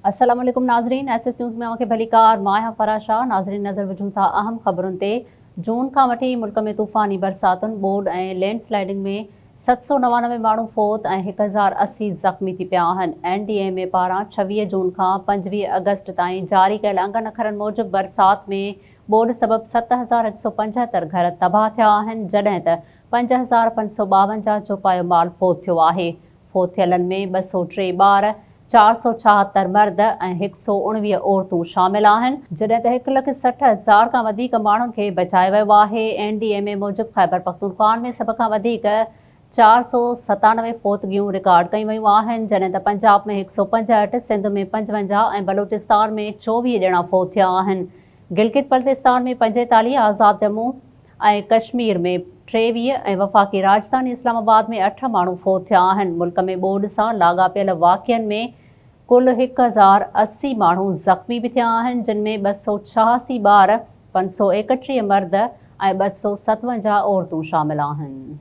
अस्सलाम वालेकुम नाज़रीन, एसएस न्यूज़ में आके भलीकार माया फराशा। नाज़रीन नज़र विझूं था अहम ख़बरुनि ते। जून खां वठी मुल्क में तूफ़ानी बरसातुनि, बोर्ड ऐं लैंडस्लाइडिंग में 799 माण्हू फ़ौत ऐं 1080 ज़ख़्मी थी पिया आहिनि। NDMA पारां 26 जून खां 25 अगस्त ताईं जारी कयल अंगनि अखरनि मूजिबि बरसात में बोर्ड सबबि 7175 घर तबाह थिया आहिनि, जॾहिं त 5552 जो पायो माल फ़ौत थियो आहे। फ़ौत थियलनि में 203 ॿार, 476 मर्द ऐं 119 औरतूं शामिल आहिनि, जॾहिं त 1,60,000 खां वधीक माण्हुनि खे बचायो वियो आहे। NDMA मूजिबि ख़ैबर पख्तूनख्वा में सभ खां वधीक 497 फ़ौतगियूं रिकॉर्ड कयूं वयूं आहिनि, जॾहिं त पंजाब में 165, सिंध में 55 ऐं बलूचिस्तान में 24 ॼणा फ़ौत थिया आहिनि। गिलगित बल्तिस्तान में 45, आज़ाद जम्मू ऐं कश्मीर में 23 ऐं वफ़ाक़ी राजधानी इस्लामाबाद में 8 माण्हू फ़ौत थिया आहिनि। मुल्क में बोर्ड सां लाॻापियल वाक़िअनि में कुल 1080 माण्हू ज़ख़्मी बि थिया आहिनि, जिन में 286 ॿार, 531 मर्द ऐं 257 औरतूं शामिल आहिनि।